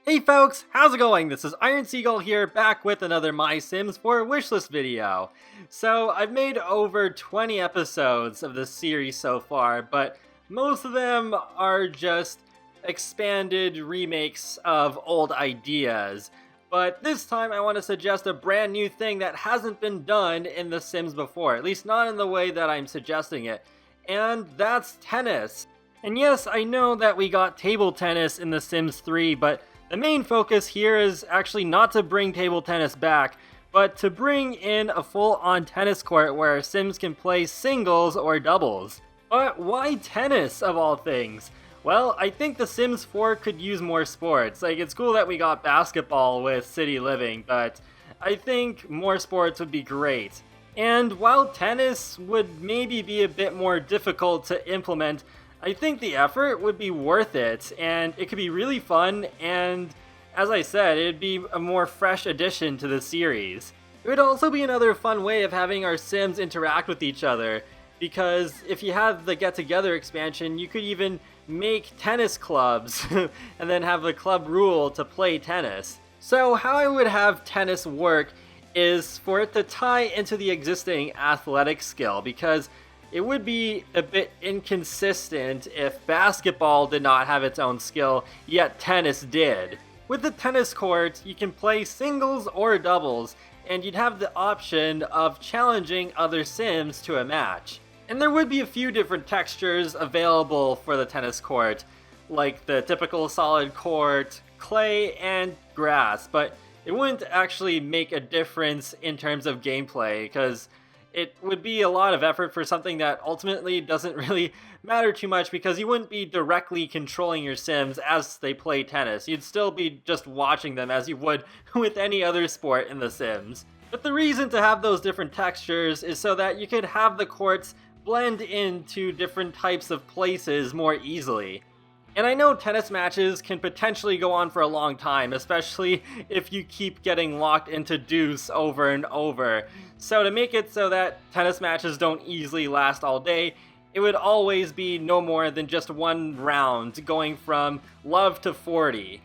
Hey folks, how's it going? This is Iron Seagull here, back with another My Sims 4 wishlist video. So, I've made over 20 episodes of this series so far, but most of them are just expanded remakes of old ideas. But this time I want to suggest a brand new thing that hasn't been done in The Sims before, at least not in the way that I'm suggesting it, and that's tennis. And yes, I know that we got table tennis in The Sims 3, but the main focus here is actually not to bring table tennis back, but to bring in a full-on tennis court where Sims can play singles or doubles. But why tennis, of all things? Well, I think The Sims 4 could use more sports. Like, it's cool that we got basketball with City Living, but I think more sports would be great. And while tennis would maybe be a bit more difficult to implement, I think the effort would be worth it, and it could be really fun, and as I said, it'd be a more fresh addition to the series. It would also be another fun way of having our Sims interact with each other, because if you have the Get Together expansion, you could even make tennis clubs, and then have the club rule to play tennis. So how I would have tennis work is for it to tie into the existing athletic skill, because it would be a bit inconsistent if basketball did not have its own skill, yet tennis did. With the tennis court, you can play singles or doubles, and you'd have the option of challenging other Sims to a match. And there would be a few different textures available for the tennis court, like the typical solid court, clay, and grass, but it wouldn't actually make a difference in terms of gameplay, because it would be a lot of effort for something that ultimately doesn't really matter too much, because you wouldn't be directly controlling your Sims as they play tennis. You'd still be just watching them as you would with any other sport in The Sims. But the reason to have those different textures is so that you could have the courts blend into different types of places more easily. And I know tennis matches can potentially go on for a long time, especially if you keep getting locked into deuce over and over. So to make it so that tennis matches don't easily last all day, it would always be no more than just one round, going from love to 40.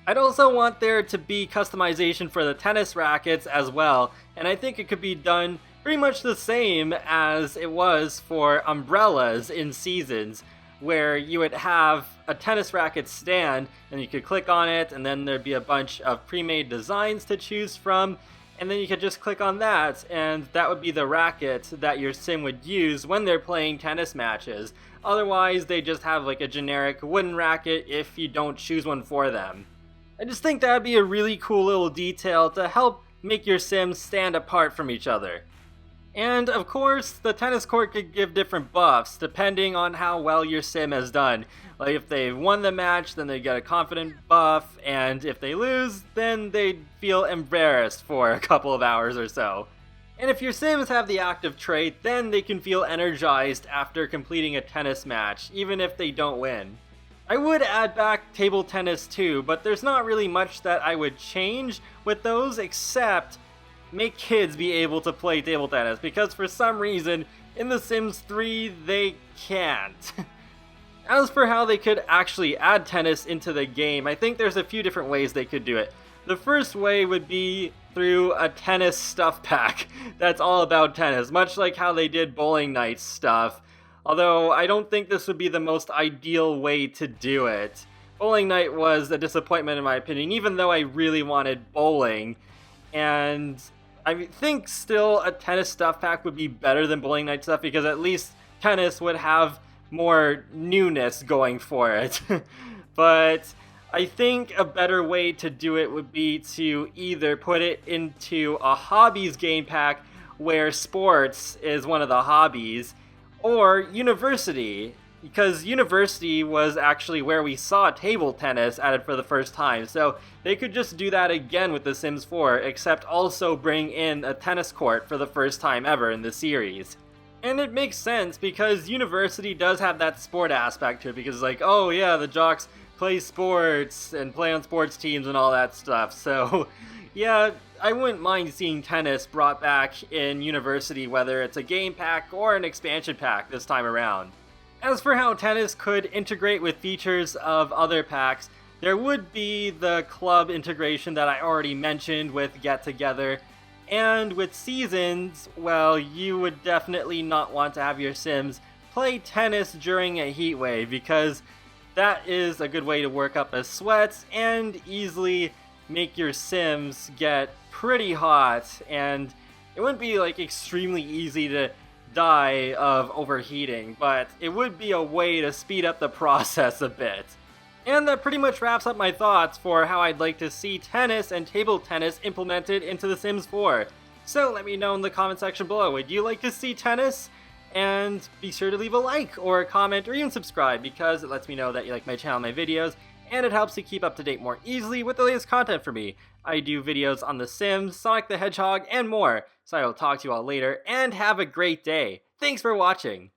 I'd also want there to be customization for the tennis rackets as well, and I think it could be done pretty much the same as it was for umbrellas in Seasons, where you would have a tennis racket stand, and you could click on it, and then there'd be a bunch of pre-made designs to choose from, and then you could just click on that, and that would be the racket that your Sim would use when they're playing tennis matches. Otherwise, they just have like a generic wooden racket if you don't choose one for them. I just think that'd be a really cool little detail to help make your Sims stand apart from each other. And of course, the tennis court could give different buffs depending on how well your Sim has done. Like if they won the match, then they get a confident buff, and if they lose, then they'd feel embarrassed for a couple of hours or so. And if your Sims have the active trait, then they can feel energized after completing a tennis match, even if they don't win. I would add back table tennis too, but there's not really much that I would change with those except make kids be able to play table tennis, because for some reason in The Sims 3 they can't. As for how they could actually add tennis into the game, I think there's a few different ways they could do it. The first way would be through a tennis stuff pack that's all about tennis, much like how they did Bowling Night stuff, although I don't think this would be the most ideal way to do it. Bowling Night was a disappointment in my opinion, even though I really wanted bowling, and I think still a tennis stuff pack would be better than Bowling Night stuff, because at least tennis would have more newness going for it. But I think a better way to do it would be to either put it into a hobbies game pack where sports is one of the hobbies, or university, because university was actually where we saw table tennis added for the first time, so they could just do that again with The Sims 4, except also bring in a tennis court for the first time ever in the series. And it makes sense, because university does have that sport aspect to it, because it's like, oh yeah, the jocks play sports and play on sports teams and all that stuff, so yeah, I wouldn't mind seeing tennis brought back in university, whether it's a game pack or an expansion pack this time around. As for how tennis could integrate with features of other packs, There would be the club integration that I already mentioned with Get Together, and with seasons, well, you would definitely not want to have your Sims play tennis during a heat wave, because that is a good way to work up a sweat and easily make your Sims get pretty hot, and it wouldn't be like extremely easy to die of overheating, but it would be a way to speed up the process a bit. And that pretty much wraps up my thoughts for how I'd like to see tennis and table tennis implemented into The Sims 4. So let me know in the comment section below, would you like to see tennis? And be sure to leave a like or a comment or even subscribe, because it lets me know that you like my channel and my videos, and it helps you keep up to date more easily with the latest content for me. I do videos on The Sims, Sonic the Hedgehog, and more. So I will talk to you all later, and have a great day. Thanks for watching!